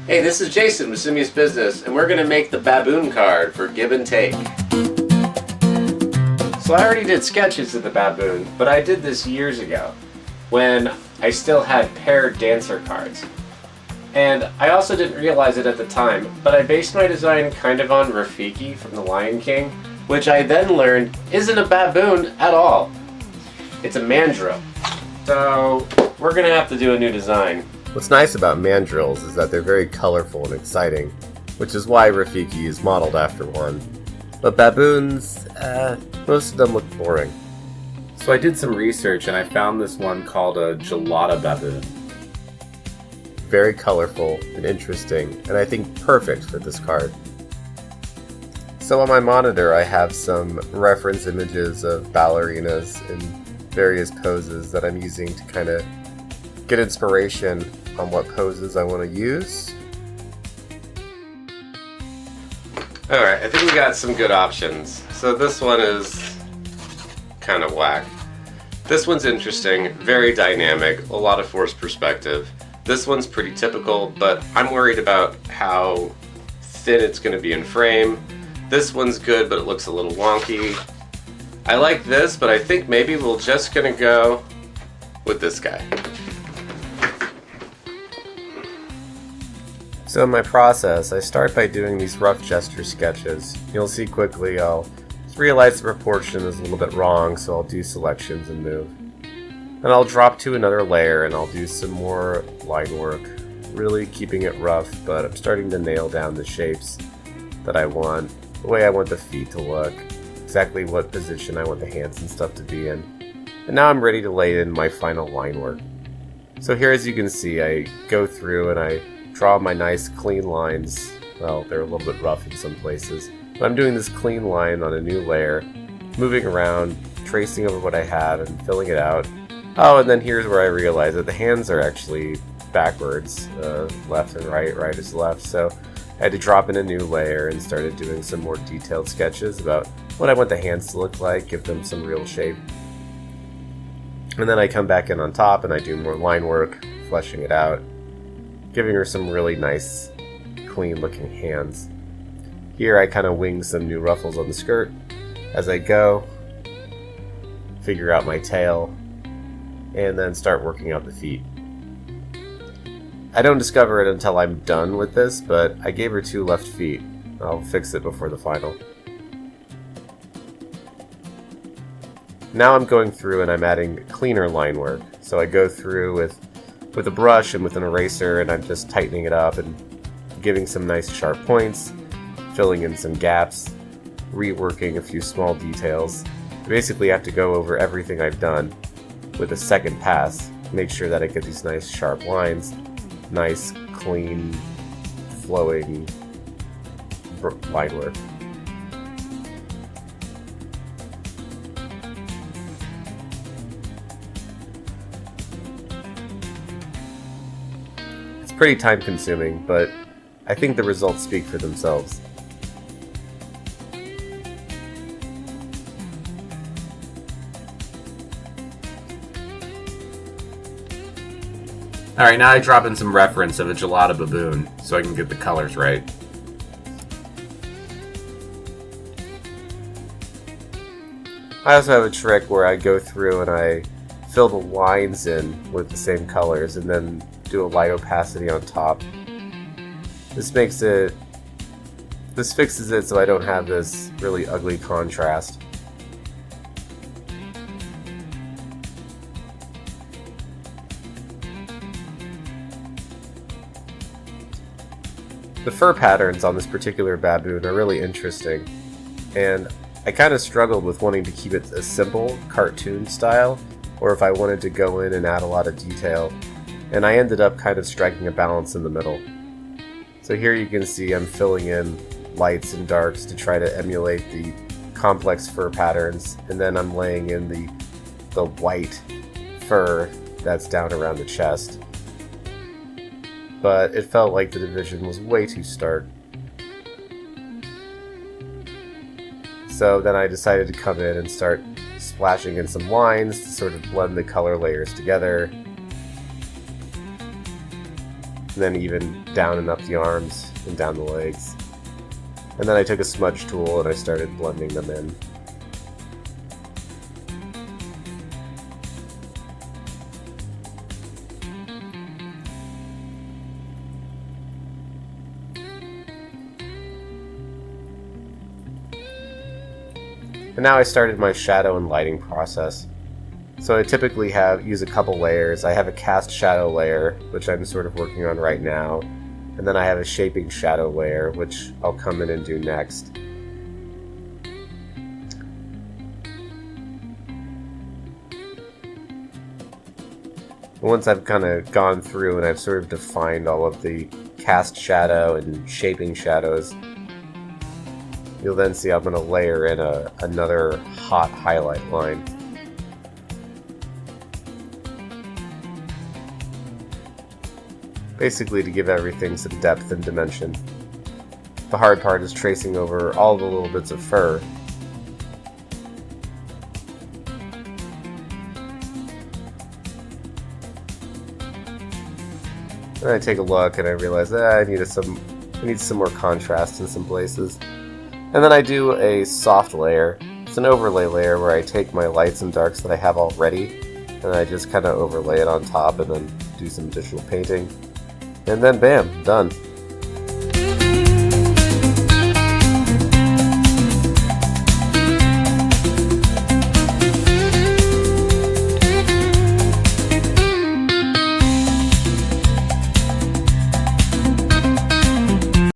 Hey, this is Jason with Simius Business, and we're going to make the Baboon card for Gibbon Take. So I already did sketches of the Baboon, but I did this years ago when I still had paired dancer cards. And I also didn't realize it at the time, but I based my design kind of on Rafiki from The Lion King, which I then learned isn't a baboon at all. It's a mandrill. So we're going to have to do a new design. What's nice about mandrills is that they're very colorful and exciting, which is why Rafiki is modeled after one. But baboons, most of them look boring. So I did some research and I found this one called a gelada baboon. Very colorful and interesting, and I think perfect for this card. So on my monitor I have some reference images of ballerinas in various poses that I'm using to kind of get inspiration on what poses I want to use. Alright, I think we got some good options. So this one is kind of whack. This one's interesting, very dynamic, a lot of forced perspective. This one's pretty typical, but I'm worried about how thin it's going to be in frame. This one's good, but it looks a little wonky. I like this, but I think maybe we're just going to go with this guy. So in my process, I start by doing these rough gesture sketches. You'll see quickly I'll realize the proportion is a little bit wrong, so I'll do selections and move. Then I'll drop to another layer and I'll do some more line work, really keeping it rough, but I'm starting to nail down the shapes that I want, the way I want the feet to look, exactly what position I want the hands and stuff to be in. And now I'm ready to lay in my final line work. So here, as you can see, I go through and I draw my nice clean lines. Well, they're a little bit rough in some places, but I'm doing this clean line on a new layer, moving around, tracing over what I have and filling it out. Oh, and then here's where I realize that the hands are actually backwards, left and right, right is left, so I had to drop in a new layer and started doing some more detailed sketches about what I want the hands to look like, give them some real shape. And then I come back in on top and I do more line work, fleshing it out, giving her some really nice, clean looking hands. Here I kind of wing some new ruffles on the skirt as I go, figure out my tail, and then start working out the feet. I don't discover it until I'm done with this, but I gave her 2 left feet. I'll fix it before the final. Now I'm going through and I'm adding cleaner line work. So I go through with a brush and with an eraser, and I'm just tightening it up and giving some nice sharp points, filling in some gaps, reworking a few small details. I basically have to go over everything I've done with a second pass, make sure that I get these nice sharp lines, nice clean flowing line work. It's pretty time consuming, but I think the results speak for themselves. Alright, now I drop in some reference of a gelada baboon so I can get the colors right. I also have a trick where I go through and I fill the lines in with the same colors and then do a light opacity on top. This fixes it so I don't have this really ugly contrast. The fur patterns on this particular baboon are really interesting, and I kind of struggled with wanting to keep it a simple cartoon style, or if I wanted to go in and add a lot of detail, and I ended up kind of striking a balance in the middle. So here you can see I'm filling in lights and darks to try to emulate the complex fur patterns, and then I'm laying in the white fur that's down around the chest. But it felt like the division was way too stark. So then I decided to come in and start splashing in some lines to sort of blend the color layers together. And and then even down and up the arms and down the legs. And then I took a smudge tool and I started blending them in. And now I started my shadow and lighting process. So I typically use a couple layers. I have a cast shadow layer, which I'm sort of working on right now. And then I have a shaping shadow layer, which I'll come in and do next. Once I've kind of gone through and I've sort of defined all of the cast shadow and shaping shadows, you'll then see I'm going to layer in another hot highlight line. Basically to give everything some depth and dimension. The hard part is tracing over all the little bits of fur. Then I take a look and I realize I need some more contrast in some places. And then I do a soft layer. It's an overlay layer where I take my lights and darks that I have already and I just kind of overlay it on top and then do some additional painting. And then bam, done.